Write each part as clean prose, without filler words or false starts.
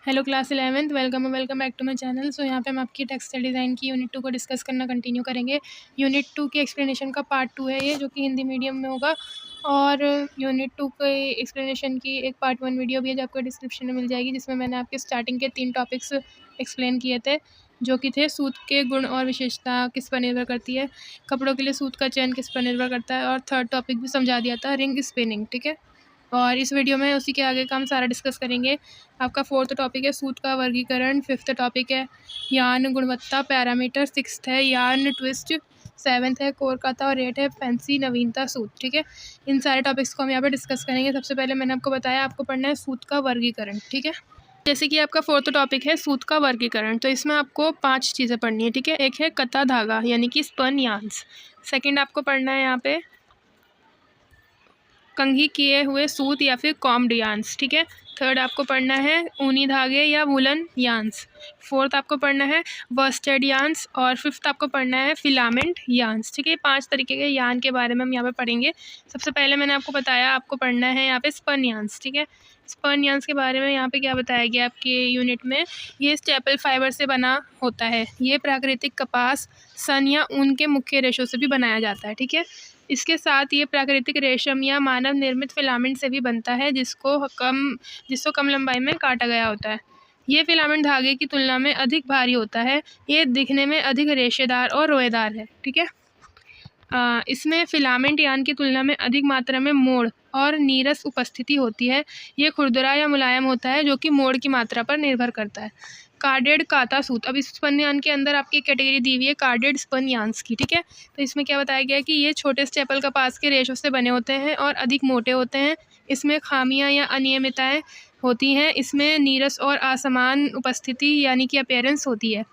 Hello class 11th, welcome back to my channel. So यहाँ पे हम आपकी टेक्सटाइल डिज़ाइन की यूनिट 2 को डिस्कस करना कंटिन्यू करेंगे। यूनिट 2 की एक्सप्लेनेशन का पार्ट 2 है ये, जो कि हिंदी मीडियम में होगा। और यूनिट 2 के एक्सप्लेनेशन की एक पार्ट 1 वीडियो भी है, जो आपको डिस्क्रिप्शन में मिल जाएगी, जिसमें मैंने आपके स्टार्टिंग के 3 टॉपिक्स एक्सप्लेन किए थे, जो कि थे सूत के गुण और विशेषता किस पर निर्भर करती है, कपड़ों के लिए सूत का चयन किस पर निर्भर करता है, और थर्ड टॉपिक भी समझा दिया था, रिंग स्पिनिंग। ठीक है, और इस वीडियो में उसी के आगे का हम सारा डिस्कस करेंगे। आपका 4th टॉपिक है सूत का वर्गीकरण, 5th टॉपिक है यार्न गुणवत्ता पैरामीटर, 6th है यार्न ट्विस्ट, 7th है कोलकाता और 8th है फैंसी नवीनता सूत। ठीक है, इन सारे टॉपिक्स को हम यहाँ पे डिस्कस करेंगे। सबसे पहले मैंने आपको बताया आपको पढ़ना है सूत का वर्गीकरण। ठीक है, जैसे कि आपका 4th टॉपिक है सूत का वर्गीकरण, तो इसमें आपको 5 चीज़ें पढ़नी है। ठीक है, एक है कता धागा यानी कि स्पन यार्न्स। सेकेंड आपको पढ़ना है यहाँ पे कंघी किए हुए सूत या फिर कॉम्ड यार्न्स। ठीक है, थर्ड आपको पढ़ना है ऊनी धागे या वुलन यार्न्स। फोर्थ आपको पढ़ना है वर्स्टेड यार्न्स, और फिफ्थ आपको पढ़ना है फिलामेंट यार्न्स। ठीक है, 5 तरीके के यार्न के बारे में हम यहाँ पे पढ़ेंगे। सबसे पहले मैंने आपको बताया आपको पढ़ना है यहाँ पे स्पन यार्न्स। ठीक है, स्पन यार्न्स के बारे में यहाँ पे क्या बताया गया आपके यूनिट में, ये स्टेपल फाइबर से बना होता है। ये प्राकृतिक कपास, सन या ऊन के मुख्य रेशों से भी बनाया जाता है। ठीक है, इसके साथ ये प्राकृतिक रेशम या मानव निर्मित फिलामेंट से भी बनता है, जिसको कम लंबाई में काटा गया होता है। ये फिलामेंट धागे की तुलना में अधिक भारी होता है। ये दिखने में अधिक रेशेदार और रोएदार है। ठीक है, इसमें फिलामेंट यार्न की तुलना में अधिक मात्रा में मोड़ और नीरस उपस्थिति होती है। ये खुरदरा या मुलायम होता है, जो कि मोड़ की मात्रा पर निर्भर करता है। कार्डेड काता सूत, अब इस स्पन यार्न के अंदर आपकी कैटेगरी दी हुई है कार्डेड स्पन यार्न्स की। ठीक है, तो इसमें क्या बताया गया है कि ये छोटे स्टेपल कपास के रेशों से बने होते हैं और अधिक मोटे होते हैं। इसमें खामियां या अनियमितताएं होती हैं। इसमें नीरस और असमान उपस्थिति यानी कि अपीयरेंस होती है।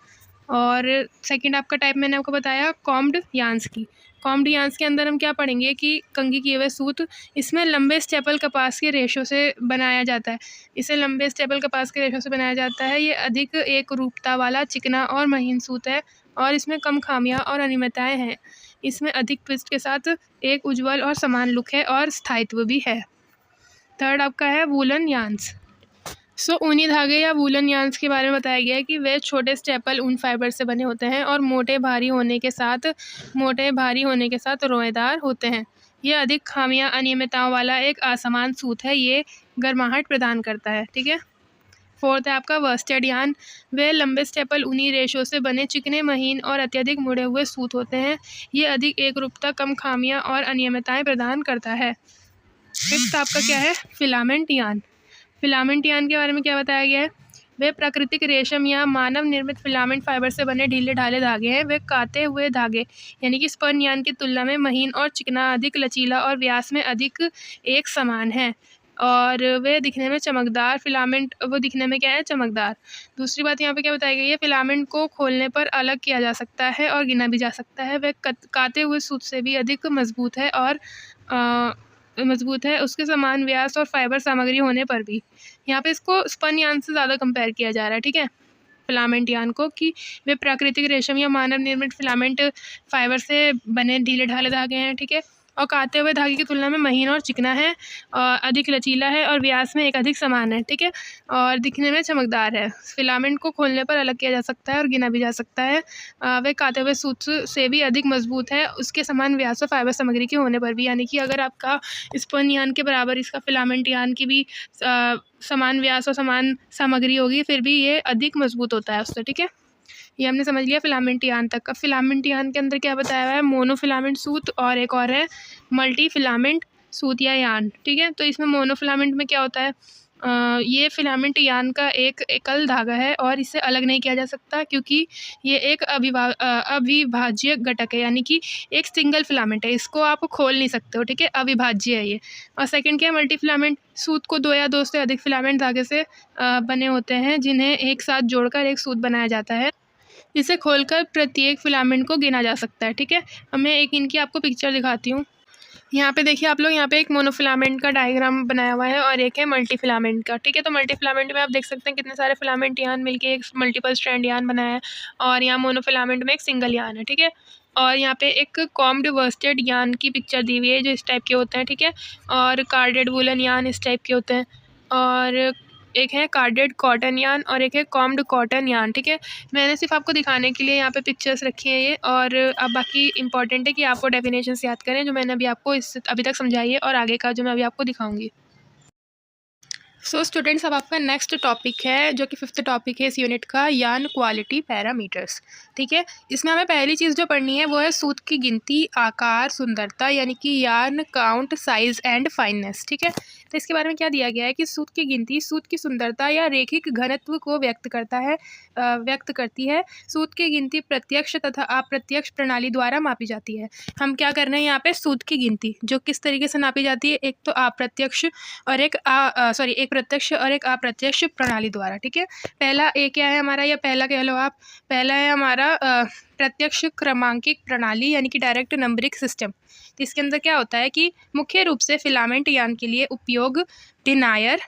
और सेकंड आपका टाइप मैंने आपको बताया कॉम्ड यार्न्स की। कॉम्ड यार्न्स के अंदर हम क्या पढ़ेंगे कि कंघी किए हुए सूत, इसमें लंबे स्टेपल कपास के रेशों से बनाया जाता है। इसे लंबे स्टेपल कपास के रेशों से बनाया जाता है। ये अधिक एक रूपता वाला चिकना और महीन सूत है, और इसमें कम खामियां और अनियमितताएं हैं। इसमें अधिक ट्विस्ट के साथ एक उज्ज्वल और समान लुक है और स्थायित्व भी है। थर्ड आपका है वूलन यार्न्स। ऊनी धागे या वूलन यार्न्स के बारे में बताया गया है कि वे छोटे स्टेपल ऊन फाइबर से बने होते हैं और मोटे भारी होने के साथ रोएदार होते हैं। ये अधिक खामियां अनियमितताओं वाला एक असमान सूत है। ये गर्माहट प्रदान करता है। ठीक है, फोर्थ है आपका वर्स्टेड यार्न। वे लंबे स्टेपल ऊनी रेशों से बने चिकने महीन और अत्यधिक मुड़े हुए सूत होते हैं। ये अधिक एकरूपता, कम खामियां और अनियमितताएं प्रदान करता है। फिफ्थ आपका क्या है फिलामेंट यार्न। फिलामेंट यार्न के बारे में क्या बताया गया है, वे प्राकृतिक रेशम या मानव निर्मित फिलामेंट फाइबर से बने ढीले ढाले धागे हैं। वे काते हुए धागे यानी कि स्पन यार्न की तुलना में महीन और चिकना, अधिक लचीला और व्यास में अधिक एक समान है। और वे दिखने में चमकदार, फिलामेंट वो दिखने में क्या है, चमकदार। दूसरी बात यहाँ पे क्या बताई गई है, फिलामेंट को खोलने पर अलग किया जा सकता है और गिना भी जा सकता है। वे काते हुए सूत से भी अधिक मजबूत है उसके समान व्यास और फाइबर सामग्री होने पर भी। यहाँ पे इसको स्पन यार्न से ज़्यादा कंपेयर किया जा रहा है। ठीक है, फिलामेंट यार्न को, कि वे प्राकृतिक रेशम या मानव निर्मित फिलामेंट फाइबर से बने ढीले ढाले धागे हैं। ठीक है, और काते हुए धागे की तुलना में महीन और चिकना है, और अधिक लचीला है और व्यास में एक अधिक समान है। ठीक है, और दिखने में चमकदार है। फिलामेंट को खोलने पर अलग किया जा सकता है और गिना भी जा सकता है। वे काते हुए सूत से भी अधिक मजबूत है उसके समान व्यास और फाइबर सामग्री के होने पर भी। यानी कि अगर आपका स्पन यार्न के बराबर इसका फिलामेंट यार्न की भी समान व्यास और समान सामग्री होगी, फिर भी ये अधिक मजबूत होता है उससे। ठीक है, ये हमने समझ लिया फिलामेंट यार्न तक का। फिलामेंट यार्न के अंदर क्या बताया हुआ है, मोनोफिलामेंट सूत और एक और है मल्टी फिलामेंट सूत या यार्न। ठीक है, तो इसमें मोनोफिलामेंट में क्या होता है, ये फिलामेंट यार्न का एक एकल धागा है और इसे अलग नहीं किया जा सकता, क्योंकि ये एक अविभाज्य घटक है। यानी कि एक सिंगल फिलामेंट है, इसको आप खोल नहीं सकते हो। ठीक है, अविभाज्य है ये। और सेकंड क्या है, मल्टी फिलामेंट सूत को 2 या 2 से अधिक फिलामेंट धागे से बने होते हैं, जिन्हें एक साथ जोड़कर एक सूत बनाया जाता है। इसे खोलकर प्रत्येक फिलामेंट को गिना जा सकता है। ठीक है, अब मैं एक इनकी आपको पिक्चर दिखाती हूँ। यहाँ पे देखिए आप लोग, यहाँ पे एक मोनोफिलामेंट का डायग्राम बनाया हुआ है और एक है मल्टी फिलामेंट का। ठीक है, तो मल्टी फिलामेंट में आप देख सकते हैं कितने सारे फिलामेंट यार्न मिलके एक मल्टीपल स्ट्रैंड यार्न बनाया है, और यहाँ मोनोफिलामेंट में एक सिंगल यार्न है। ठीक है, और यहाँ पे एक कॉम्ड वर्स्टेड यार्न की पिक्चर दी हुई है, जो इस टाइप के होते हैं। ठीक है, और कार्डेड वुलन यार्न इस टाइप के होते हैं। और एक है कार्डेड कॉटन यार्न और एक है कॉम्ड कॉटन यार्न, ठीक है। मैंने सिर्फ आपको दिखाने के लिए यहाँ पे पिक्चर्स रखी है ये, और अब बाकी इंपॉर्टेंट है कि आपको डेफिनेशंस याद करें जो मैंने अभी आपको अभी तक समझाई है, और आगे का जो मैं अभी आपको दिखाऊंगी। सो स्टूडेंट्स, अब आपका नेक्स्ट टॉपिक है जो कि 5th टॉपिक है इस यूनिट का, यार्न क्वालिटी पैरामीटर्स, ठीक है। इसमें हमें पहली चीज़ जो पढ़नी है वो है सूत की गिनती, आकार, सुंदरता, यानी कि yarn count, size and fineness, ठीक है। तो इसके बारे में क्या दिया गया है कि सूत की गिनती सूत की सुंदरता या रैखिक घनत्व को व्यक्त करती है। सूत की गिनती प्रत्यक्ष तथा अप्रत्यक्ष प्रणाली द्वारा मापी जाती है। हम क्या कर रहे हैं यहाँ पे, सूत की गिनती जो किस तरीके से नापी जाती है, एक तो अप्रत्यक्ष और एक प्रत्यक्ष और एक अप्रत्यक्ष प्रणाली द्वारा, ठीक है। पहला एक क्या है हमारा, या पहला कह लो आप, पहला है हमारा प्रत्यक्ष क्रमांकित प्रणाली, यानी कि डायरेक्ट नंबरिंग सिस्टम। तो इसके अंदर क्या होता है कि मुख्य रूप से फिलामेंट यार्न के लिए उपयोग डिनायर,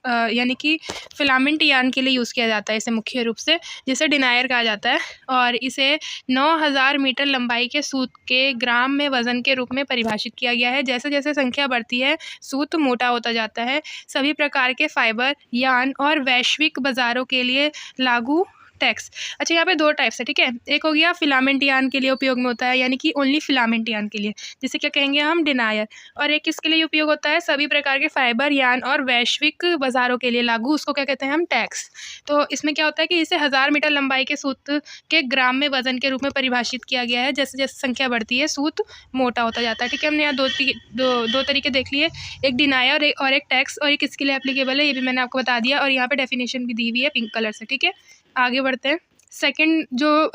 यानी कि फिलामेंट यार्न के लिए यूज़ किया जाता है इसे मुख्य रूप से, जिसे डिनायर कहा जाता है, और इसे 9000 मीटर लंबाई के सूत के ग्राम में वज़न के रूप में परिभाषित किया गया है। जैसे जैसे संख्या बढ़ती है सूत मोटा होता जाता है। सभी प्रकार के फाइबर, यार्न और वैश्विक बाज़ारों के लिए लागू टैक्स। अच्छा, यहाँ पे 2 टाइप्स है, ठीक है। एक हो गया फिलामेंट यार्न के लिए उपयोग में होता है, यानी कि ओनली फिलामेंट यार्न के लिए, जिसे क्या कहेंगे हम, डिनायर। और एक किसके लिए उपयोग होता है, सभी प्रकार के फाइबर, यार्न और वैश्विक बाज़ारों के लिए लागू, उसको क्या कहते हैं हम, टैक्स। तो इसमें क्या होता है कि इसे 1000 मीटर लंबाई के सूत के ग्राम में वज़न के रूप में परिभाषित किया गया है। जैसे जैसे संख्या बढ़ती है सूत मोटा होता जाता है, ठीक है। हमने यहाँ दो तरीके देख लिए, एक डिनायर और एक टैक्स, और ये किसके लिए एप्लीकेबल है ये भी मैंने आपको बता दिया, और यहाँ पे डेफिनेशन भी दी हुई है पिंक कलर से, ठीक है। आगे बढ़ते हैं। सेकंड जो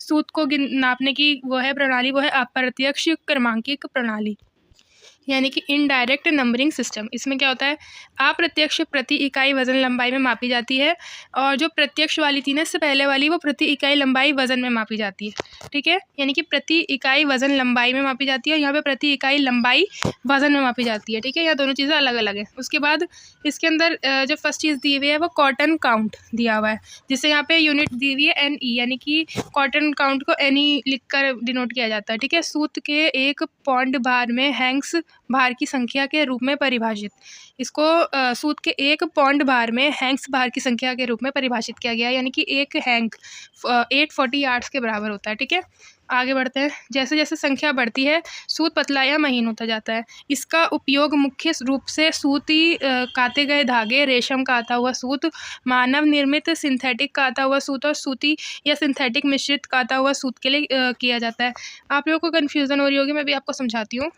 सूत को नापने की वो है प्रणाली, वो है अप्रत्यक्ष क्रमांकित प्रणाली, यानी कि इनडायरेक्ट नंबरिंग सिस्टम। इसमें क्या होता है, अप्रत्यक्ष प्रति इकाई वजन लंबाई में मापी जाती है, और जो प्रत्यक्ष वाली थी ना इससे पहले वाली, वो प्रति इकाई लंबाई वजन में मापी जाती है, ठीक है। यानी कि प्रति इकाई वजन लंबाई में मापी जाती है, और यहाँ पे प्रति इकाई लंबाई वजन में मापी जाती है, ठीक है। यह दोनों चीज़ें अलग अलग है। उसके बाद इसके अंदर जो फर्स्ट चीज़ दी हुई है वो कॉटन काउंट दिया हुआ है, जिससे यहाँ पे यूनिट दी हुई है NE, यानी कि कॉटन काउंट को NE लिख कर डिनोट किया जाता है, ठीक है। सूत के 1 पौंड भार में हैंक्स भार की संख्या के रूप में परिभाषित, इसको सूत के 1 पौंड भार में हैंक्स भार की संख्या के रूप में परिभाषित किया गया है, यानी कि एक हैंक 840 यार्ड्स के बराबर होता है, ठीक है। आगे बढ़ते हैं। जैसे जैसे संख्या बढ़ती है सूत पतला या महीन होता जाता है। इसका उपयोग मुख्य रूप से सूती काते गए धागे, रेशम का आता हुआ सूत, मानव निर्मित सिंथेटिक काता हुआ सूत और सूती या सिंथेटिक मिश्रित काता हुआ सूत के लिए किया जाता है। आप लोगों को कन्फ्यूज़न हो रही होगी, मैं भी आपको समझाती हूँ।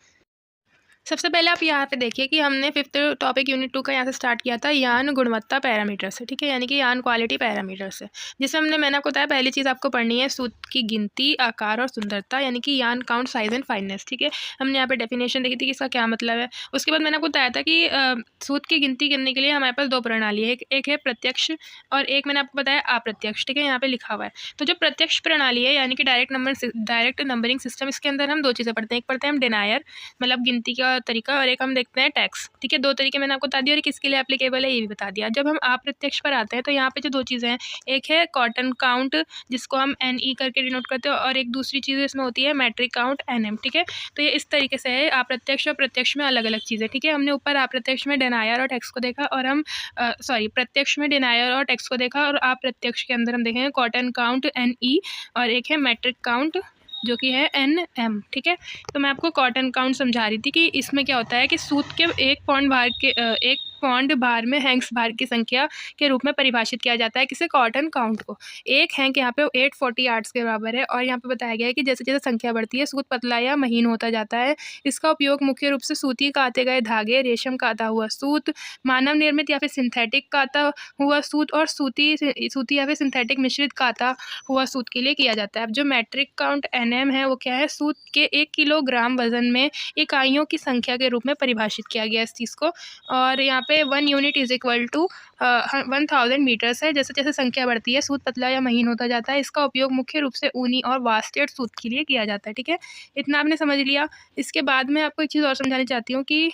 सबसे पहले आप यहाँ पे देखिए कि हमने 5th टॉपिक यूनिट 2 का यहाँ से स्टार्ट किया था, यार्न गुणवत्ता पैरामीटर से, ठीक है, यानी कि यार्न क्वालिटी पैरामीटर से, जिसमें मैंने आपको बताया पहली चीज़ आपको पढ़नी है सूत की गिनती, आकार और सुंदरता, यानी कि yarn count, size and fineness, ठीक है। हमने यहाँ पे डेफिनेशन देखी थी कि इसका क्या मतलब है। उसके बाद मैंने आपको बताया था कि सूत की गिनती करने के लिए हमारे पास 2 प्रणाली है, एक है प्रत्यक्ष और एक मैंने आपको बताया अप्रत्यक्ष, ठीक है, यहाँ पे लिखा हुआ है। तो जो प्रत्यक्ष प्रणाली है, यानी कि डायरेक्ट नंबरिंग सिस्टम, इसके अंदर हम 2 चीज़ें पढ़ते हैं। एक पढ़ते हैं हम डिनायर, मतलब गिनती का तरीका, और एक हम देखते हैं टैक्स, ठीक है। 2 तरीके मैंने आपको बता दिया, और किसके लिए एप्लीकेबल है ये भी बता दिया। जब हम अप्रत्यक्ष पर आते हैं तो यहाँ पे जो 2 चीज़ें हैं, एक है कॉटन काउंट जिसको हम NE करके डिनोट करते हैं, और एक दूसरी चीज़ इसमें होती है मैट्रिक काउंट NM, ठीक है। तो ये इस तरीके से है, अप्रत्यक्ष और प्रत्यक्ष में अलग अलग चीज़ें, ठीक है। हमने ऊपर अप्रत्यक्ष में डिनायर और टैक्स को देखा, और हम प्रत्यक्ष में डिनायर और टैक्स को देखा, और अप्रत्यक्ष के अंदर हम देखेंगे कॉटन काउंट NE, और एक है मैट्रिक काउंट जो कि है NM, ठीक है। तो मैं आपको कॉटन काउंट समझा रही थी कि इसमें क्या होता है कि सूत के 1 पौंड भार में हैंक्स भार की संख्या के रूप में परिभाषित किया जाता है, किसे, कॉटन काउंट को। एक हैंक यहाँ पे 840 यार्ड्स के बराबर है, और यहाँ पे बताया गया है कि जैसे जैसे संख्या बढ़ती है सूत पतला या महीन होता जाता है। इसका उपयोग मुख्य रूप से सूती काते गए धागे, रेशम काता हुआ सूत, मानव निर्मित या फिर सिंथेटिक काता हुआ सूत, और सूती या फिर सिंथेटिक मिश्रित काता हुआ सूत के लिए किया जाता है। अब जो मैट्रिक काउंट NM है वो क्या है, सूत के 1 किलोग्राम वजन में इकाइयों की संख्या के रूप में परिभाषित किया गया इस चीज़ को, और यहाँ पे 1 unit is equal to 1000 metres है। जैसे जैसे संख्या बढ़ती है सूत पतला या महीन होता जाता है। इसका उपयोग मुख्य रूप से ऊनी और वास्टेड सूत के लिए किया जाता है, ठीक है। इतना आपने समझ लिया। इसके बाद मैं आपको एक चीज़ और समझाना चाहती हूँ कि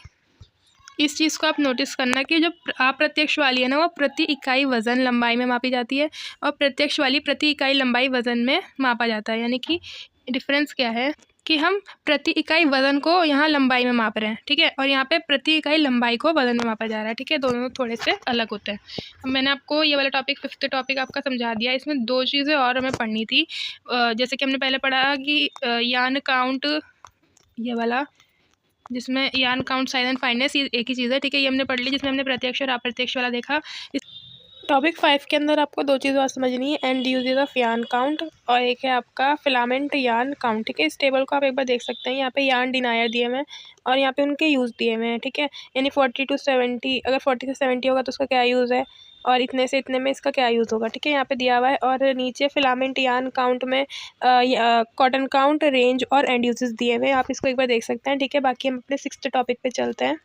इस चीज़ को आप नोटिस करना कि जो अप्रत्यक्ष वाली है ना वो प्रति इकाई वज़न लंबाई में मापी जाती है, और प्रत्यक्ष वाली प्रति इकाई लंबाई वज़न में मापा जाता है। यानी कि डिफरेंस क्या है कि हम प्रति इकाई वजन को यहाँ लंबाई में माप रहे हैं, ठीक है, और यहाँ पे प्रति इकाई लंबाई को वजन में मापा जा रहा है, ठीक है, दोनों थोड़े से अलग होते हैं। अब मैंने आपको ये वाला टॉपिक 5th टॉपिक आपका समझा दिया। इसमें 2 चीज़ें और हमें पढ़नी थी। जैसे कि हमने पहले पढ़ा कि यान काउंट, ये वाला जिसमें यान काउंट, साइज एंड फाइननेस, ये एक ही चीज़ है, ठीक है, ये हमने पढ़ ली, जिसमें हमने प्रत्यक्ष और अप्रत्यक्ष वाला देखा। टॉपिक 5 के अंदर आपको 2 चीज़ और समझनी है, एंड यूजेज ऑफ यान काउंट और एक है आपका फिलामेंट यान काउंट, ठीक है। इस टेबल को आप एक बार देख सकते हैं, यहाँ पे यान डिनायर दिए हुए हैं और यहाँ पे उनके यूज़ दिए हुए हैं, ठीक है, यानी 40 to 70, अगर 40 से 70 होगा तो उसका क्या यूज़ है और इतने से इतने में इसका क्या यूज़ होगा, ठीक है, यहाँ पे दिया हुआ है। और नीचे फिलामेंट यान काउंट में कॉटन काउंट, रेंज और एंड यूजेस दिए हुए हैं, आप इसको एक बार देख सकते हैं, ठीक है। बाकी हम अपने 6th टॉपिक पे चलते हैं।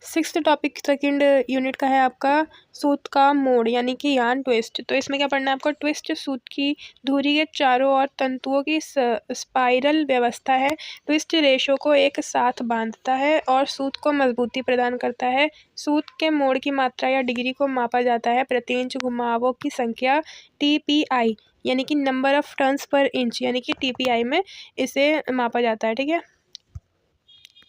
6th टॉपिक 2nd यूनिट का है आपका सूत का मोड़ यानी कि यान ट्विस्ट। तो इसमें क्या पढ़ना है आपको, ट्विस्ट सूत की धुरी के चारों ओर तंतुओं की स्पाइरल व्यवस्था है। ट्विस्ट रेशों को एक साथ बांधता है और सूत को मजबूती प्रदान करता है। सूत के मोड़ की मात्रा या डिग्री को मापा जाता है प्रति इंच घुमावों की संख्या TPI यानी कि number of turns per inch यानी कि TPI में इसे मापा जाता है, ठीक है।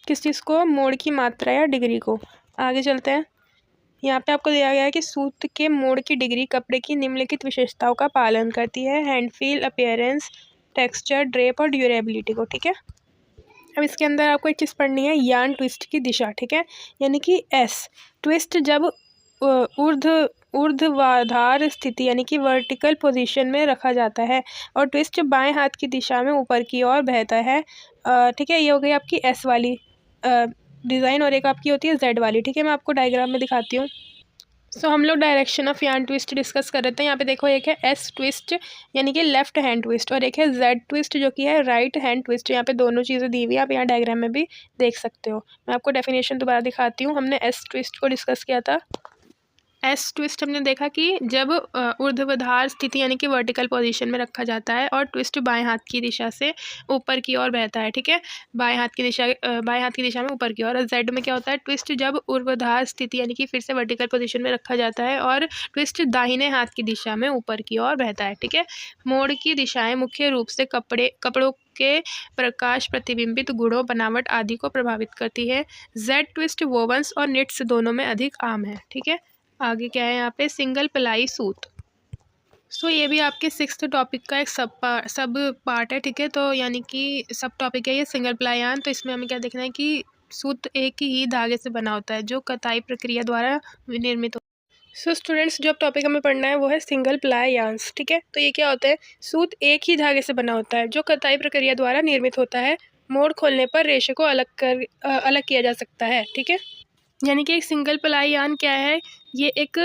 किस चीज़ को, मोड़ की मात्रा या डिग्री को। आगे चलते हैं। यहाँ पे आपको दिया गया है कि सूत के मोड़ की डिग्री कपड़े की निम्नलिखित विशेषताओं का पालन करती है, hand feel, appearance, texture, drape और ड्यूरेबिलिटी को, ठीक है। अब इसके अंदर आपको एक चीज़ पढ़नी है, यान ट्विस्ट की दिशा, ठीक है, यानी कि S ट्विस्ट जब ऊर्ध्वाधर स्थिति यानी कि वर्टिकल पोजीशन में रखा जाता है और ट्विस्ट बाएं हाथ की दिशा में ऊपर की ओर बहता है, ठीक है। ये हो गई आपकी S वाली डिज़ाइन और एक आपकी होती है Z वाली, ठीक है। मैं आपको डायग्राम में दिखाती हूँ। सो हम लोग डायरेक्शन ऑफ यान ट्विस्ट डिस्कस कर रहे थे। यहाँ पे देखो, एक है S ट्विस्ट यानी कि लेफ्ट हैंड ट्विस्ट और एक है Z ट्विस्ट जो कि है राइट हैंड ट्विस्ट। यहाँ पे दोनों चीज़ें दी हुई है, आप यहाँ डायग्राम में भी देख सकते हो। मैं आपको डेफिनेशन दोबारा दिखाती हूँ। हमने S ट्विस्ट को डिस्कस किया था। S ट्विस्ट हमने देखा कि जब ऊर्ध्वाधर स्थिति यानी कि वर्टिकल पोजीशन में रखा जाता है और ट्विस्ट बाएं हाथ की दिशा से ऊपर की ओर बहता है, ठीक है, बाएं हाथ की दिशा में ऊपर की ओर। और Z में क्या होता है, ट्विस्ट जब ऊर्ध्वाधर स्थिति यानी कि फिर से वर्टिकल पोजीशन में रखा जाता है और ट्विस्ट दाहिने हाथ की दिशा में ऊपर की ओर बहता है, ठीक है। मोड़ की दिशाएं मुख्य रूप से कपड़ों के प्रकाश प्रतिबिंबित गुणों, बनावट आदि को प्रभावित करती है। Z ट्विस्ट वोवंस और निट्स दोनों में अधिक आम है, ठीक है। आगे क्या है यहाँ पे, सिंगल प्लाई सूत। सो ये भी आपके 6th टॉपिक का एक सब पार्ट है, ठीक है। तो यानी कि सब टॉपिक है ये सिंगल प्लाई यान। तो इसमें हमें क्या देखना है कि सूत एक ही धागे से बना होता है जो कताई प्रक्रिया द्वारा निर्मित होता है। सो स्टूडेंट्स, जो टॉपिक हमें पढ़ना है वो है सिंगल प्लाई यान्स, ठीक है। तो ये क्या होता है, सूत एक ही धागे से बना होता है जो कताई प्रक्रिया द्वारा निर्मित होता है। मोड़ खोलने पर रेशे को अलग किया जा सकता है, ठीक है। यानी कि एक सिंगल प्लाई यान क्या है, ये एक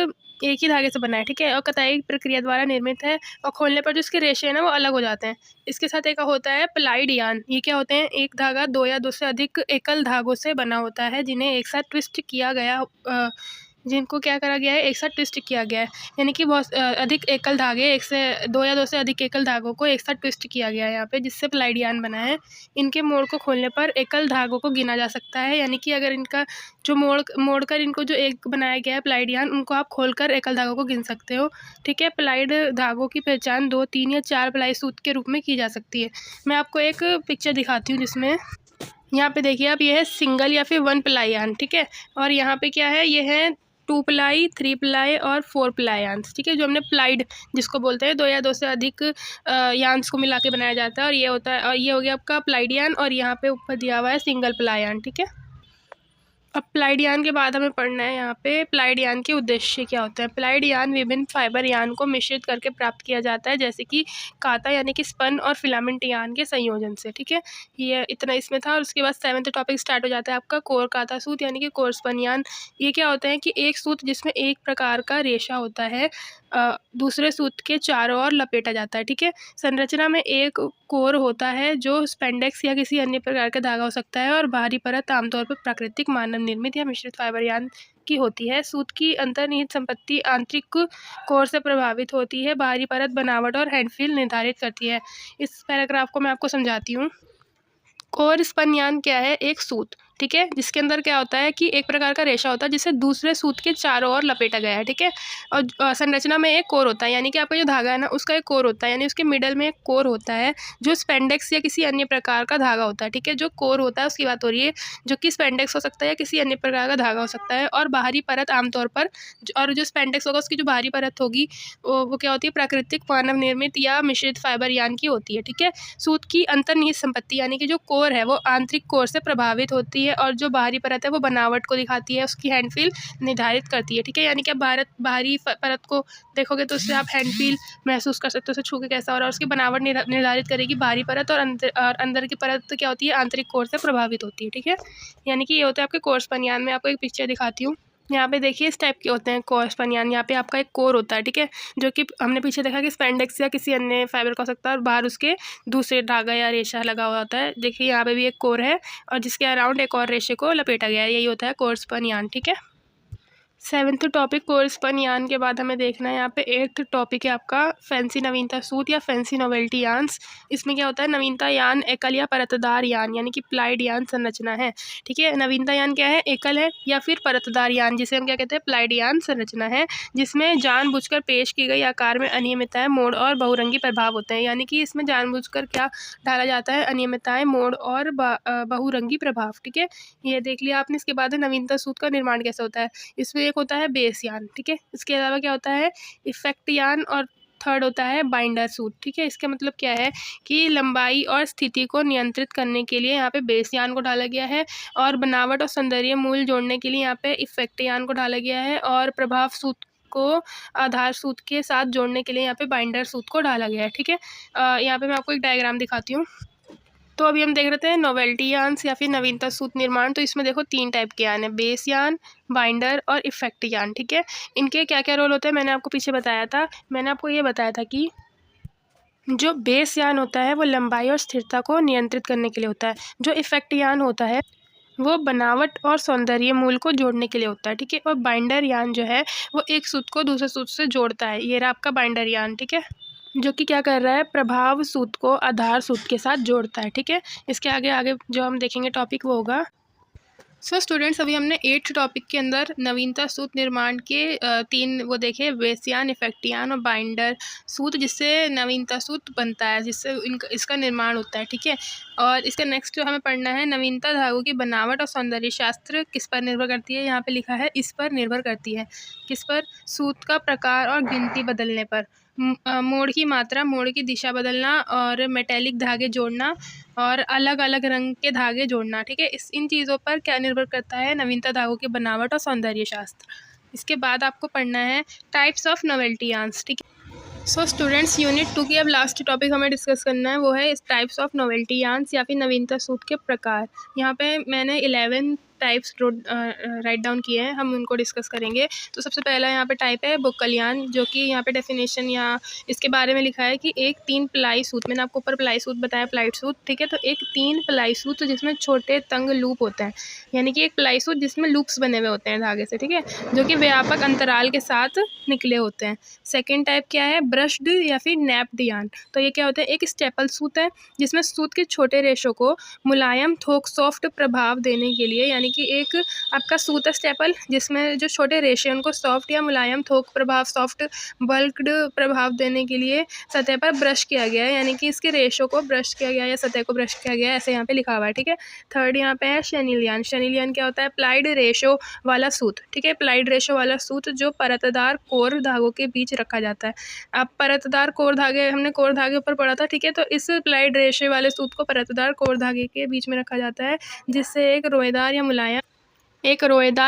ही धागे से बना है, ठीक है, और कताई प्रक्रिया द्वारा निर्मित है और खोलने पर जो इसके रेशे हैं ना वो अलग हो जाते हैं। इसके साथ एक होता है प्लाइड यान। ये क्या होते हैं, एक धागा 2 या 2 से अधिक एकल धागों से बना होता है जिन्हें एक साथ ट्विस्ट किया गया जिनको क्या करा गया है, एक साथ ट्विस्ट किया गया है। यानी कि बहुत अधिक एकल धागे, 1 से 2 या 2 से अधिक एकल धागों को एक साथ ट्विस्ट किया गया है यहाँ पे, जिससे प्लाइड यान बना है। इनके मोड़ को खोलने पर एकल धागों को गिना जा सकता है। यानी कि अगर इनका जो मोड़ कर इनको जो एक बनाया गया है प्लाइड यान, उनको आप खोलकर एकल धागों को गिन सकते हो, ठीक है। प्लाइड धागों की पहचान 2, 3 या 4 प्लाई सूत के रूप में की जा सकती है। मैं आपको एक पिक्चर दिखाती हूँ जिसमें यहाँ पे देखिए आप, ये है सिंगल या फिर 1 प्लाई यान, ठीक है। और यहाँ पे क्या है, ये है 2 प्लाई, 3 प्लाई और 4 प्लाई यान्स, ठीक है, जो हमने प्लाइड जिसको बोलते हैं 2 या 2 से अधिक यान्स को मिला के बनाया जाता है। और ये होता है, और ये हो गया आपका प्लाइड यान और यहाँ पे ऊपर दिया हुआ है सिंगल प्लाई यान, ठीक है। अब प्लाइड यान के बाद हमें पढ़ना है यहाँ पे प्लाइड यान के उद्देश्य क्या होते हैं। प्लाइड यान विभिन्न फाइबर यान को मिश्रित करके प्राप्त किया जाता है, जैसे कि काता यानी कि स्पन और फिलामेंट यान के संयोजन से, ठीक है। ये इतना इसमें था। और उसके बाद 7th टॉपिक स्टार्ट हो जाता है आपका कोर काता सूत यानी कि कोर स्पन यान। ये क्या होता है कि एक सूत जिसमें एक प्रकार का रेशा होता है दूसरे सूत के चारों ओर लपेटा जाता है, ठीक है। संरचना में एक कोर होता है जो स्पेंडेक्स या किसी अन्य प्रकार का धागा हो सकता है और बाहरी परत आमतौर पर प्राकृतिक, मानव निर्मित या मिश्रित फाइबर यान की होती है। सूत की अंतर्निहित संपत्ति आंतरिक कोर से प्रभावित होती है। बाहरी परत बनावट और हैंडफील निर्धारित करती है। इस पैराग्राफ को मैं आपको समझाती हूँ। कोर स्पन यान क्या है, एक सूत ठीक है, जिसके अंदर क्या होता है कि एक प्रकार का रेशा होता है जिसे दूसरे सूत के चारों ओर लपेटा गया है, ठीक है। और संरचना में एक कोर होता है, यानी कि आपका जो धागा है ना उसका एक कोर होता है, यानी उसके मिडल में एक कोर होता है जो स्पेंडेक्स या किसी अन्य प्रकार का धागा होता है, ठीक है। जो कोर होता है उसकी बात हो रही है, जो कि स्पेंडेक्स हो सकता है या किसी अन्य प्रकार का धागा हो सकता है। और बाहरी परत आमतौर पर और जो स्पेंडेक्स होगा उसकी जो बाहरी परत होगी वो क्या होती है, प्राकृतिक मानव निर्मित या मिश्रित फाइबर यान की होती है, ठीक है। सूत की अंतर्निहित संपत्ति यानी कि जो कोर है वो आंतरिक कोर से प्रभावित होती है और जो बाहरी परत है वो बनावट को दिखाती है, उसकी हैंड फील निर्धारित करती है, ठीक है। यानी कि आप बाहरी परत को देखोगे तो उससे आप हैंड फील महसूस कर सकते हो, उसे छू के कैसा हो रहा है। उसकी बनावट निर्धारित करेगी बाहरी परत, और अंदर की परत क्या होती है, आंतरिक कोर से प्रभावित होती है, ठीक है। यानी कि ये होता है आपके कोर स्पन यान। मैं आपको एक पिक्चर दिखाती हूँ। यहाँ पे देखिए इस टाइप के होते हैं कोर स्पन यान। यहाँ पे आपका एक कोर होता है, ठीक है, जो कि हमने पीछे देखा कि स्पेंडेक्स या किसी अन्य फाइबर का हो सकता है, और बाहर उसके दूसरे धागा या रेशा लगा हुआ होता है। देखिए यहाँ पे भी एक कोर है और जिसके अराउंड एक और रेशे को लपेटा गया है, यही होता है कोर स्पन यान, ठीक है। 7th टॉपिक कोर स्पन यान के बाद हमें देखना है यहाँ पे 8th टॉपिक है आपका फैंसी नवीनता सूत या फैंसी नोवेल्टी यान्स। इसमें क्या होता है, नवीनता यान एकल या परतदार यान यानी कि प्लाइड यान संरचना है, ठीक है। नवीनता यान क्या है, एकल है या फिर परतदार यान, जिसे हम क्या कहते हैं, प्लाइड यान संरचना है, जिसमें जानबूझकर पेश की गई आकार में अनियमितताएं, मोड़ और बहुरंगी प्रभाव होते हैं। यानी कि इसमें जानबूझकर क्या डाला जाता है, अनियमितताएं, मोड़ और बहुरंगी प्रभाव, ठीक है। ये देख लिया आपने। इसके बाद नवीनता सूत का निर्माण कैसे होता है। इसमें होता है बेस यान, ठीक है। इसके अलावा क्या होता है, इफेक्ट यान, और थर्ड होता है बाइंडर सूत, ठीक है। इसका मतलब क्या है कि लंबाई और स्थिति को नियंत्रित करने के लिए यहाँ पे बेस यान को डाला गया है, और बनावट और सौंदर्य मूल जोड़ने के लिए यहाँ पे इफेक्ट यान को डाला गया है, और प्रभाव सूत को आधार सूत के साथ जोड़ने के लिए यहाँ पे बाइंडर सूत को डाला गया है, ठीक है। यहाँ पे मैं आपको एक डायग्राम दिखाती हूँ। तो अभी हम देख रहे थे नोवेल्टी यान्स या फिर नवीनता सूत निर्माण। तो इसमें देखो 3 टाइप के यान है, बेस यान, बाइंडर और इफेक्ट यान, ठीक है। इनके क्या क्या रोल होते हैं मैंने आपको पीछे बताया था। मैंने आपको ये बताया था कि जो बेस यान होता है वो लंबाई और स्थिरता को नियंत्रित करने के लिए होता है। जो इफेक्ट यान होता है वो बनावट और सौंदर्य मूल को जोड़ने के लिए होता है, ठीक है। और बाइंडर यान जो है वो एक सूत को दूसरे सूत से जोड़ता है। ये रहा आपका बाइंडर यान, ठीक है, जो कि क्या कर रहा है, प्रभाव सूत को आधार सूत के साथ जोड़ता है, ठीक है। इसके आगे आगे जो हम देखेंगे टॉपिक वो होगा। सो स्टूडेंट्स, अभी हमने 8th टॉपिक के अंदर नवीनता सूत निर्माण के 3 वो देखे, बेसियान, इफेक्टियान और बाइंडर सूत, जिससे नवीनता सूत बनता है, जिससे इसका निर्माण होता है, ठीक है। और इसका नेक्स्ट जो हमें पढ़ना है, नवीनता धागों की बनावट और सौंदर्य शास्त्र किस पर निर्भर करती है। यहाँ पे लिखा है इस पर निर्भर करती है। किस पर, सूत का प्रकार और गिनती बदलने पर, मोड़ की मात्रा, मोड़ की दिशा बदलना, और मेटेलिक धागे जोड़ना, और अलग अलग रंग के धागे जोड़ना, ठीक है। इन चीज़ों पर क्या निर्भर करता है, नवीनता धागों की बनावट और सौंदर्य शास्त्र। इसके बाद आपको पढ़ना है टाइप्स ऑफ नोवेल्टी यान्स, ठीक है। सो स्टूडेंट्स, यूनिट 2 की अब लास्ट टॉपिक हमें डिस्कस करना है, वो है टाइप्स ऑफ नोवेल्टी यान्स या फिर नवीनता सूत के प्रकार। यहाँ पे मैंने 11 टाइप्स राइट डाउन किए हैं, हम उनको डिस्कस करेंगे। तो सबसे पहला यहाँ पे टाइप है बुक्कल यान, जो कि यहाँ पे डेफिनेशन या इसके बारे में लिखा है कि एक 3 प्लाई सूत, मैंने आपको ऊपर प्लाई सूत बताया, प्लाइड सूत, ठीक है। तो एक 3 प्लाई सूत जिसमें छोटे तंग लूप होते हैं, यानी कि एक प्लाई सूत जिसमें लूप्स बने हुए होते हैं धागे से, ठीक है, जो कि व्यापक अंतराल के साथ निकले होते हैं। सेकेंड टाइप क्या है, ब्रश्ड या फिर नैप्ड यान। तो ये क्या होता है, एक स्टेपल सूत है जिसमें सूत के छोटे रेशों को मुलायम, थोक, सॉफ्ट प्रभाव देने के लिए, यानी कि एक आपका सूत है स्टेपल जिसमें जो छोटे रेशे उनको सॉफ्ट या मुलायम, थोक प्रभाव, सॉफ्ट बल्कड प्रभाव देने के लिए सतह पर ब्रश किया गया है, यानी कि इसके रेशों को ब्रश किया गया है या सतह को ब्रश किया गया है, ऐसे यहाँ पे लिखा हुआ है, ठीक है। थर्ड यहाँ पे है शनिल यान। शनिल यान क्या होता है, प्लाइड रेशो वाला सूत, ठीक है, प्लाइड रेशो वाला सूत जो परतदार कोर धागों के बीच रखा जाता है। अब परतदार कोर धागे, हमने कोर धागे ऊपर पढ़ा था, ठीक है। तो इस प्लाइड रेशे वाले सूत को परतदार कोर धागे के बीच में रखा जाता है, जिससे एक रोएदार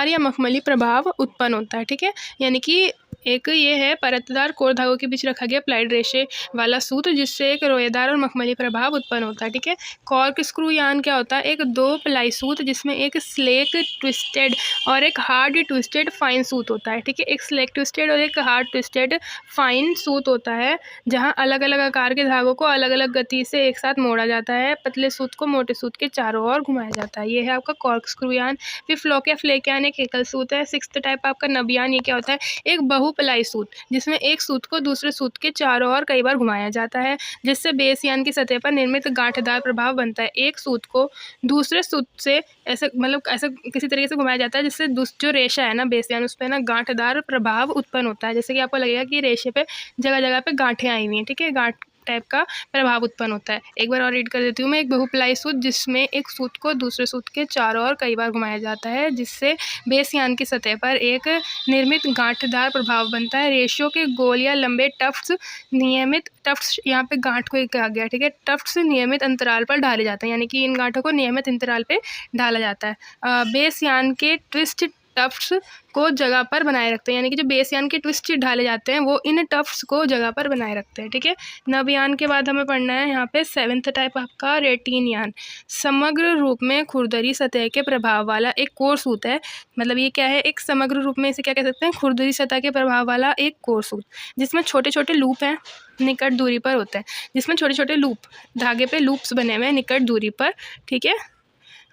या मखमली प्रभाव उत्पन्न होता है, ठीक है। यानी कि एक ये है परतदार कोर धागों के बीच रखा गया प्लाइड रेशे वाला सूत, जिससे एक रोएदार और मखमली प्रभाव उत्पन्न होता है, ठीक है। कॉर्क स्क्रू यान क्या होता है, एक 2 प्लाई सूत जिसमें एक स्लेक ट्विस्टेड और एक हार्ड ट्विस्टेड फाइन सूत होता है, ठीक है। एक स्लेक ट्विस्टेड और एक हार्ड ट्विस्टेड फाइन सूत होता है, जहाँ अलग अलग आकार के धागों को अलग अलग गति से एक साथ मोड़ा जाता है, पतले सूत को मोटे सूत के चारों ओर घुमाया जाता है। ये है आपका कॉर्क स्क्रू यान। फिर फ्लोक या फ्लेक यान एक एकल सूत है। 6th टाइप आपका नब यान। ये क्या होता है, एक बहुपलाई सूत, जिसमें एक सूत को दूसरे सूत के चारों ओर कई बार घुमाया जाता है, जिससे बेस यान की सतह पर निर्मित गांठदार प्रभाव बनता है। एक सूत को दूसरे सूत से ऐसे ऐसा किसी तरीके से घुमाया जाता है जिससे जो रेशा है ना बेस यान, उस पर ना गांठदार प्रभाव उत्पन्न होता है। जैसे कि आपको लगेगा कि रेशे पे जगह जगह पे गांठें आई हुई हैं, ठीक है, गांठ टाइप का प्रभाव उत्पन्न होता है। एक बार और रीड कर देती हूँ मैं। एक बहुपलाई सूत, जिसमें एक सूत को दूसरे सूत के चारों ओर कई बार घुमाया जाता है, जिससे बेस यान की सतह पर एक निर्मित गांठदार प्रभाव बनता है। रेशों के गोल या लंबे टफ्ट्स नियमित टफ्ट्स, यहाँ पे गांठ को कहा गया, ठीक है, टफ्ट्स नियमित अंतराल पर ढाले जाते हैं, यानी कि इन गांठों को नियमित अंतराल पे ढाला जाता है। बेस यान के ट्विस्ट टफ्ट्स को जगह पर बनाए रखते हैं, यानी कि जो बेस यान के ट्विस्ट ढाले जाते हैं वो इन टफ्ट्स को जगह पर बनाए रखते हैं, ठीक है। नव यान के बाद हमें पढ़ना है यहाँ पे 7th टाइप आपका रेटिन यान। समग्र रूप में खुरदरी सतह के प्रभाव वाला एक कोर सूत है। मतलब ये क्या है, एक समग्र रूप में इसे क्या कह सकते हैं, खुरदरी सतह के प्रभाव वाला एक कोर सूत, जिसमें छोटे छोटे लूप हैं, निकट दूरी पर होते हैं, जिसमें छोटे छोटे लूप, धागे पे लूप्स बने हुए हैं निकट दूरी पर, ठीक है,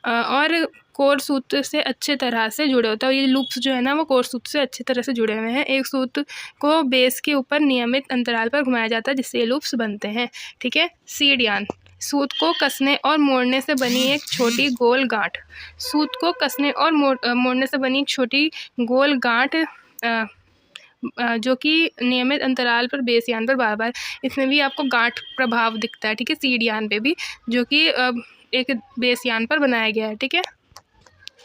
और कोर सूत्र से अच्छे तरह से जुड़े होते हैं। और ये लूप्स जो है ना वो कोर सूत्र से अच्छी तरह से जुड़े हुए हैं। एक सूत्र को बेस के ऊपर नियमित अंतराल पर घुमाया जाता है, जिससे ये लूप्स बनते हैं, ठीक है। सीड यान, सूत को कसने और मोड़ने से बनी एक छोटी गोल गांठ। सूत को कसने और मोड़ने से बनी एक छोटी गोल गांठ जो कि नियमित अंतराल पर बेस यान पर बार बार, इसमें भी आपको गांठ प्रभाव दिखता है, ठीक है, सीड यान पे भी, जो कि एक बेस यान पर बनाया गया है, ठीक है,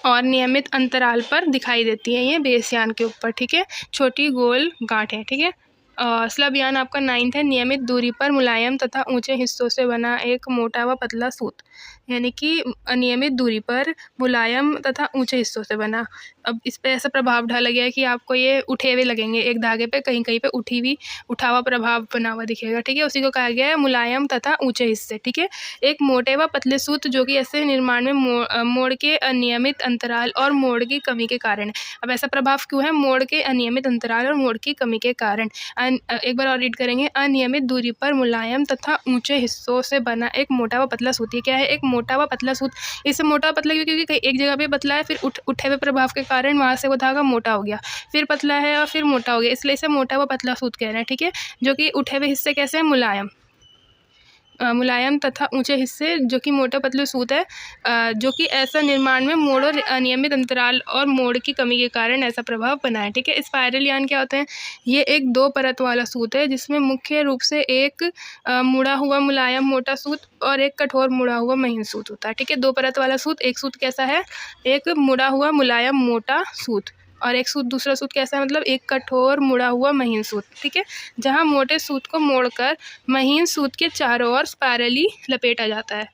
और नियमित अंतराल पर दिखाई देती है ये बेस यान के ऊपर, ठीक है, छोटी गोल गांठ है, ठीक है। स्लब यान आपका 9th है। नियमित दूरी पर मुलायम तथा ऊंचे हिस्सों से बना एक मोटा व पतला सूत, यानी कि अनियमित दूरी पर मुलायम तथा ऊंचे हिस्सों से बना। अब इस पे ऐसा प्रभाव डाला गया है कि आपको ये उठे हुए लगेंगे, एक धागे पे कहीं कहीं पे उठा हुआ प्रभाव बना हुआ दिखेगा, ठीक है, उसी को कहा गया है मुलायम तथा ऊंचे हिस्से, ठीक है। एक मोटे व पतले सूत जो कि ऐसे निर्माण में मोड़ के अनियमित अंतराल और मोड़ की कमी के कारण है। अब ऐसा प्रभाव क्यों है, मोड़ के अनियमित अंतराल और मोड़ की कमी के कारण। एक बार और रीड करेंगे। अनियमित दूरी पर मुलायम तथा ऊंचे हिस्सों से बना एक मोटा व पतला सूत। ये क्या है, एक मोटा व पतला सूत। इससे मोटा व पतला क्योंकि एक जगह पे पतला है, फिर उठे हुए प्रभाव के कारण वहाँ से वो धागा मोटा हो गया, फिर पतला है और फिर मोटा हो गया, इसलिए इसे मोटा व पतला सूत कह रहे हैं, ठीक है। जो कि उठे हुए हिस्से कैसे हैं, मुलायम तथा ऊंचे हिस्से जो कि मोटे पतले सूत है, जो कि ऐसा निर्माण में मोड़ और अनियमित अंतराल और मोड़ की कमी के कारण ऐसा प्रभाव बना है, ठीक है। स्पाइरल यान क्या होते हैं, ये एक 2 परत वाला सूत है, जिसमें मुख्य रूप से एक मुड़ा हुआ मुलायम मोटा सूत और एक कठोर मुड़ा हुआ महीन सूत होता है, ठीक है। 2 परत वाला सूत, एक सूत कैसा है, एक मुड़ा हुआ मुलायम मोटा सूत, और एक सूत दूसरा सूत कैसा है, मतलब एक कठोर मुड़ा हुआ महीन सूत, ठीक है, जहाँ मोटे सूत को मोड़कर महीन सूत के चारों ओर स्पाइरली लपेटा जाता है।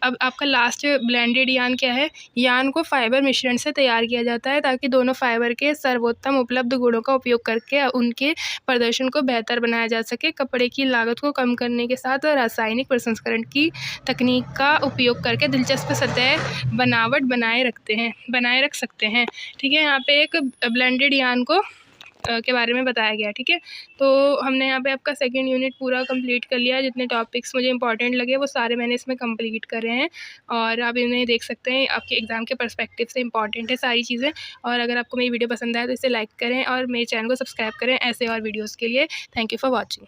अब आपका लास्ट ब्लेंडेड यान क्या है, यान को फाइबर मिश्रण से तैयार किया जाता है ताकि दोनों फाइबर के सर्वोत्तम उपलब्ध गुणों का उपयोग करके उनके प्रदर्शन को बेहतर बनाया जा सके। कपड़े की लागत को कम करने के साथ रासायनिक प्रसंस्करण की तकनीक का उपयोग करके दिलचस्प सतह बनावट बनाए रख सकते हैं, ठीक है। यहाँ पे एक ब्लेंडेड यान को के बारे में बताया गया, ठीक है। तो हमने यहाँ पे आपका 2nd यूनिट पूरा कंप्लीट कर लिया। जितने टॉपिक्स मुझे इंपॉर्टेंट लगे वो सारे मैंने इसमें कंप्लीट करे हैं, और आप इन्हें देख सकते हैं, आपके एग्ज़ाम के पर्सपेक्टिव से इंपॉर्टेंट है सारी चीज़ें। और अगर आपको मेरी वीडियो पसंद आए तो इसे लाइक करें और मेरे चैनल को सब्सक्राइब करें ऐसे और वीडियोज़ के लिए। Thank you for watching.